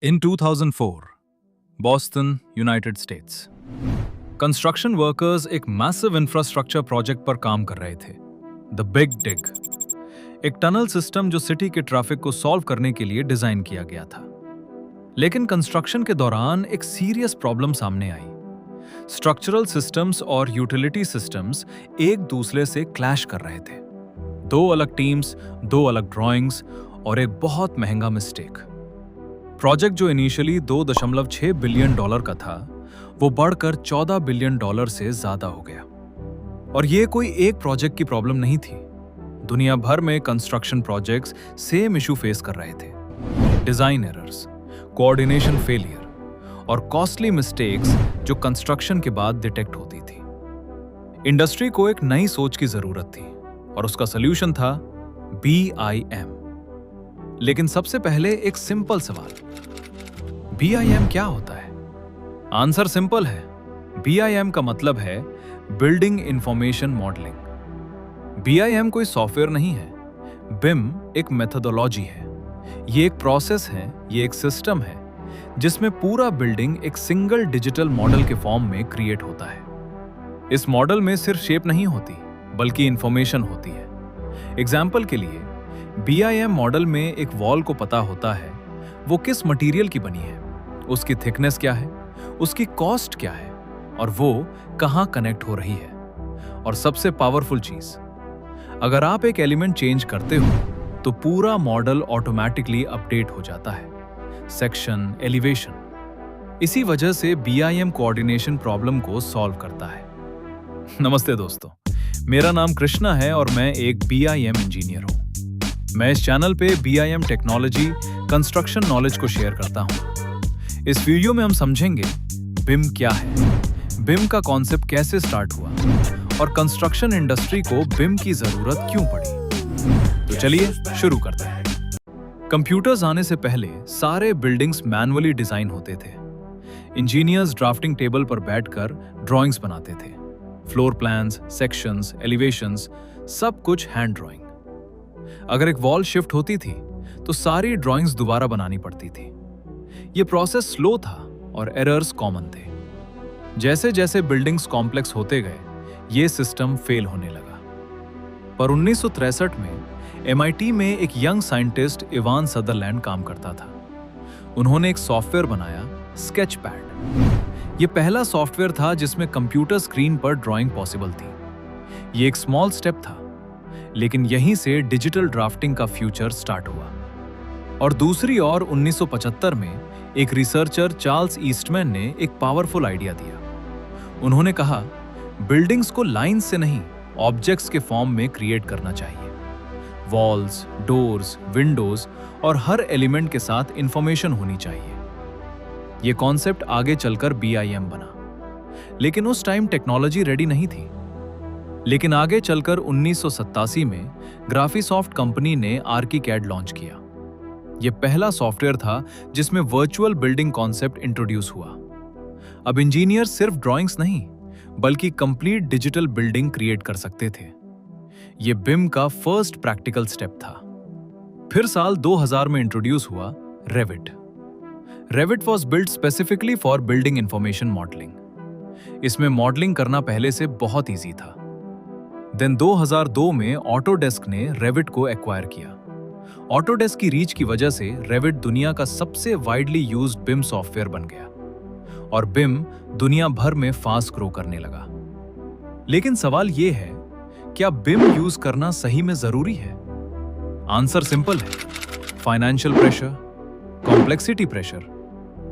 In 2004, Boston, United states, construction workers एक massive infrastructure project पर काम कर रहे थे, द बिग डिग, एक टनल सिस्टम जो सिटी के ट्रैफिक को सॉल्व करने के लिए डिजाइन किया गया था। लेकिन कंस्ट्रक्शन के दौरान एक सीरियस प्रॉब्लम सामने आई। स्ट्रक्चरल सिस्टम्स और यूटिलिटी सिस्टम्स एक दूसरे से क्लैश कर रहे थे। दो अलग टीम्स, दो अलग ड्राइंग्स और एक बहुत महंगा मिस्टेक। प्रोजेक्ट जो इनिशियली $2.6 बिलियन का था, वो बढ़कर $14 बिलियन से ज्यादा हो गया। और ये कोई एक प्रोजेक्ट की प्रॉब्लम नहीं थी। दुनिया भर में construction projects same issue face कर रहे थे। डिजाइन एरर्स, कोऑर्डिनेशन फेलियर और कॉस्टली मिस्टेक्स जो कंस्ट्रक्शन के बाद डिटेक्ट होती थी। इंडस्ट्री को एक नई सोच की जरूरत थी और उसका सॉल्यूशन था BIM। लेकिन सबसे पहले एक सिंपल सवाल, BIM क्या होता है? आंसर सिंपल है। BIM का मतलब है बिल्डिंग इंफॉर्मेशन मॉडलिंग। BIM कोई सॉफ्टवेयर नहीं है। BIM एक मेथोडोलॉजी है। ये एक प्रोसेस है, ये एक सिस्टम है जिसमें पूरा बिल्डिंग एक सिंगल डिजिटल मॉडल के फॉर्म में क्रिएट होता है। इस मॉडल में सिर्फ शेप नहीं होती, बल्कि इंफॉर्मेशन होती है। एग्जाम्पल के लिए, BIM मॉडल में एक वॉल को पता होता है वो किस मटेरियल की बनी है, उसकी थिकनेस क्या है, उसकी कॉस्ट क्या है और वो कहां कनेक्ट हो रही है। और सबसे पावरफुल चीज, अगर आप एक एलिमेंट चेंज करते हो तो पूरा मॉडल ऑटोमेटिकली अपडेट हो जाता है, सेक्शन, एलिवेशन। इसी वजह से BIM कोऑर्डिनेशन प्रॉब्लम को सॉल्व करता है। नमस्ते दोस्तों, मेरा नाम कृष्णा है और मैं एक BIM इंजीनियर हूं। मैं इस चैनल पे BIM टेक्नोलॉजी, कंस्ट्रक्शन नॉलेज को शेयर करता हूं। इस वीडियो में हम समझेंगे BIM क्या है, BIM का कॉन्सेप्ट कैसे स्टार्ट हुआ और कंस्ट्रक्शन इंडस्ट्री को BIM की जरूरत क्यों पड़ी। तो चलिए शुरू करते हैं। कंप्यूटर्स आने से पहले सारे बिल्डिंग्स मैनुअली डिजाइन होते थे। इंजीनियर्स ड्राफ्टिंग टेबल पर बैठकर ड्राइंग्स बनाते थे। फ्लोर प्लान्स, सेक्शंस, एलिवेशंस, सब कुछ हैंड ड्राइंग। अगर एक वॉल शिफ्ट होती थी तो सारी ड्राइंग्स दोबारा बनानी पड़ती थी। यह प्रोसेस स्लो था और एरर्स कॉमन थे। जैसे जैसे बिल्डिंग्स कॉम्प्लेक्स होते गए, यह सिस्टम फेल होने लगा। पर 1963 में MIT में एक यंग साइंटिस्ट इवान सदरलैंड काम करता था। उन्होंने एक सॉफ्टवेयर बनाया, स्केचपैड। यह पहला सॉफ्टवेयर था जिसमें कंप्यूटर स्क्रीन पर ड्राइंग पॉसिबल थी। यह एक स्मॉल स्टेप था, लेकिन यहीं से डिजिटल ड्राफ्टिंग का फ्यूचर स्टार्ट हुआ। और दूसरी ओर 1975 में एक रिसर्चर चार्ल्स ईस्टमैन ने एक पावरफुल आइडिया दिया। उन्होंने कहा, बिल्डिंग्स को लाइन से नहीं, ऑब्जेक्ट्स के फॉर्म में क्रिएट करना चाहिए। वॉल्स, डोर्स, विंडोज और हर एलिमेंट के साथ इंफॉर्मेशन होनी चाहिए। यह कॉन्सेप्ट आगे चलकर BIM बना। लेकिन उस टाइम टेक्नोलॉजी रेडी नहीं थी। लेकिन आगे चलकर 1987 में ग्राफिसॉफ्ट कंपनी ने आर्कीकैड लॉन्च किया। यह पहला सॉफ्टवेयर था जिसमें वर्चुअल बिल्डिंग कॉन्सेप्ट इंट्रोड्यूस हुआ। अब इंजीनियर सिर्फ ड्राइंग्स नहीं, बल्कि कंप्लीट डिजिटल बिल्डिंग क्रिएट कर सकते थे। यह BIM का फर्स्ट प्रैक्टिकल स्टेप था। फिर साल 2000 में इंट्रोड्यूस हुआ Revit. Revit was build specifically for building information modelling. इसमें मॉडलिंग करना पहले से बहुत ईजी था। देन 2002 में ऑटोडेस्क ने रेविट को एक्वायर किया। ऑटोडेस्क की रीच की वजह से रेविट दुनिया का सबसे वाइडली यूज्ड BIM सॉफ्टवेयर बन गया और BIM दुनिया भर में फास्ट ग्रो करने लगा। लेकिन सवाल यह है, क्या BIM यूज करना सही में जरूरी है? आंसर सिंपल है, financial pressure, complexity pressure,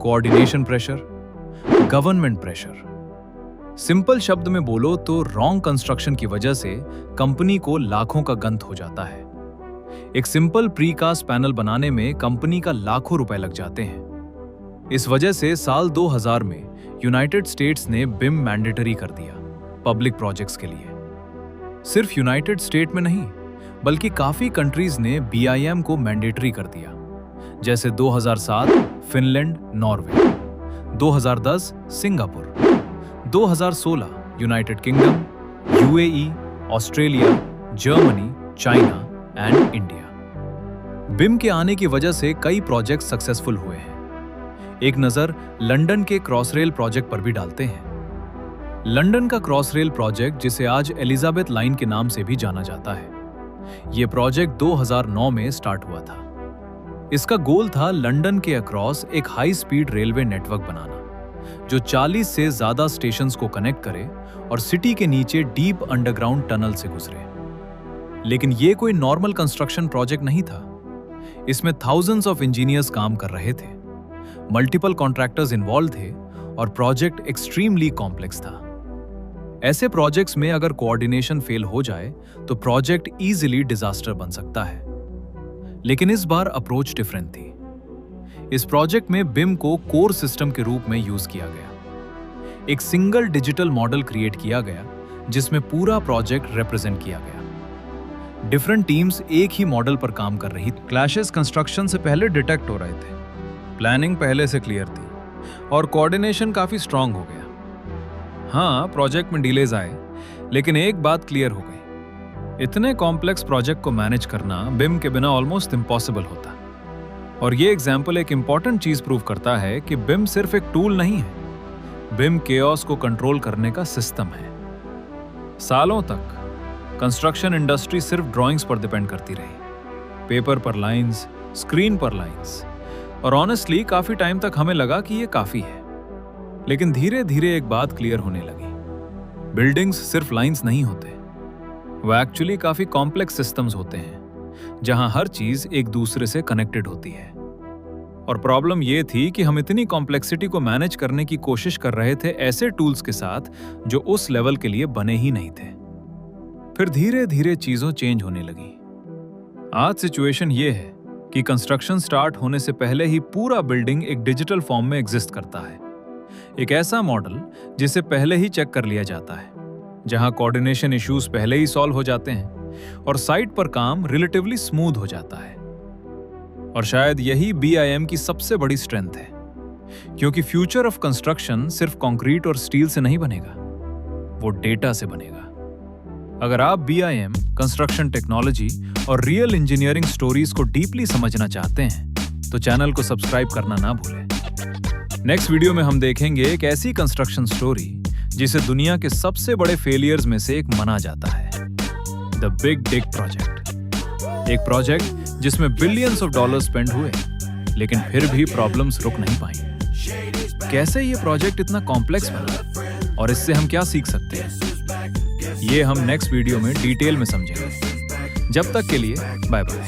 coordination pressure, government pressure. Simple शब्द में बोलो तो रॉन्ग कंस्ट्रक्शन की वजह से कंपनी को लाखों का गंद हो जाता है। एक सिंपल प्रीकास्ट पैनल बनाने में कंपनी का लाखों रुपए लग जाते हैं। इस वजह से साल 2000 में यूनाइटेड स्टेट्स ने BIM मैंडेटरी कर दिया पब्लिक प्रोजेक्ट्स के लिए। सिर्फ यूनाइटेड स्टेट में नहीं, बल्कि काफी कंट्रीज ने BIM को मैंडेटरी कर दिया, जैसे 2007 Finland, Norway, 2010 Singapore, 2016 United kingdom, UAE, Australia, Germany, China and India. BIM के आने की वजह से कई प्रोजेक्ट सक्सेसफुल हुए हैं। एक नजर लंदन के क्रॉस रेल प्रोजेक्ट पर भी डालते हैं। लंदन का क्रॉस रेल प्रोजेक्ट, जिसे आज एलिजाबेथ लाइन के नाम से भी जाना जाता है, यह प्रोजेक्ट 2009 में स्टार्ट हुआ था। इसका गोल था लंदन के अक्रॉस एक हाई स्पीड रेलवे नेटवर्क बनाना, जो 40 से ज्यादा स्टेशंस को कनेक्ट करे और सिटी के नीचे डीप अंडरग्राउंड टनल से गुजरे। लेकिन यह कोई नॉर्मल कंस्ट्रक्शन प्रोजेक्ट नहीं था। इसमें थाउजेंड्स ऑफ इंजीनियर्स काम कर रहे थे, मल्टीपल कॉन्ट्रैक्टर्स इन्वॉल्व थे और प्रोजेक्ट एक्सट्रीमली कॉम्प्लेक्स था। ऐसे प्रोजेक्ट्स में अगर कोऑर्डिनेशन फेल हो जाए तो प्रोजेक्ट इजीली डिजास्टर बन सकता है। लेकिन इस बार अप्रोच डिफरेंट थी। इस प्रोजेक्ट में बिम को कोर सिस्टम के रूप में यूज किया गया। एक सिंगल डिजिटल मॉडल क्रिएट किया गया जिसमें पूरा प्रोजेक्ट रिप्रेजेंट किया गया। डिफरेंट टीम्स एक ही मॉडल पर काम कर रही थी। क्लैशेस कंस्ट्रक्शन से पहले डिटेक्ट हो रहे थे, प्लानिंग पहले से क्लियर थी और कोऑर्डिनेशन काफी स्ट्रांग हो गया। हाँ, प्रोजेक्ट में डिलेज आए, लेकिन एक बात क्लियर हो गई, इतने कॉम्प्लेक्स प्रोजेक्ट को मैनेज करना बिम के बिना ऑलमोस्ट इम्पॉसिबल होता। और ये एग्जाम्पल एक इंपॉर्टेंट चीज प्रूव करता है कि बिम सिर्फ एक टूल नहीं है, बिम केओस को कंट्रोल करने का सिस्टम है। सालों तक कंस्ट्रक्शन इंडस्ट्री सिर्फ ड्राइंग्स पर डिपेंड करती रही, पेपर पर लाइंस, स्क्रीन पर लाइंस, और ऑनेस्टली काफी टाइम तक हमें लगा कि ये काफी है। लेकिन धीरे धीरे एक बात क्लियर होने लगी, बिल्डिंग्स सिर्फ लाइंस नहीं होते, वो एक्चुअली काफी कॉम्प्लेक्स सिस्टम्स होते हैं जहां हर चीज एक दूसरे से कनेक्टेड होती है। और प्रॉब्लम ये थी कि हम इतनी कॉम्प्लेक्सिटी को मैनेज करने की कोशिश कर रहे थे ऐसे टूल्स के साथ जो उस लेवल के लिए बने ही नहीं थे। फिर धीरे धीरे चीजों चेंज होने लगी। आज सिचुएशन ये है कि कंस्ट्रक्शन स्टार्ट होने से पहले ही पूरा बिल्डिंग एक डिजिटल फॉर्म में एग्जिस्ट करता है। एक ऐसा मॉडल जिसे पहले ही चेक कर लिया जाता है, जहां कोऑर्डिनेशन इश्यूज पहले ही सॉल्व हो जाते हैं और साइट पर काम रिलेटिवली स्मूथ हो जाता है। और शायद यही BIM की सबसे बड़ी स्ट्रेंथ है, क्योंकि फ्यूचर ऑफ कंस्ट्रक्शन सिर्फ कंक्रीट और स्टील से नहीं बनेगा, वो डेटा से बनेगा। अगर आप BIM, कंस्ट्रक्शन टेक्नोलॉजी और रियल इंजीनियरिंग स्टोरीज को डीपली समझना चाहते हैं तो चैनल को सब्सक्राइब करना ना भूलें। नेक्स्ट वीडियो में हम देखेंगे एक ऐसी कंस्ट्रक्शन स्टोरी जिसे दुनिया के सबसे बड़े फेलियर्स में से एक माना जाता है, द बिग डिग प्रोजेक्ट। एक प्रोजेक्ट जिसमें बिलियंस ऑफ डॉलर स्पेंड हुए, लेकिन फिर भी प्रॉब्लम्स रुक नहीं पाई। कैसे ये प्रोजेक्ट इतना कॉम्प्लेक्स बना और इससे हम क्या सीख सकते हैं, ये हम नेक्स्ट वीडियो में डिटेल में समझेंगे। जब तक के लिए बाय बाय।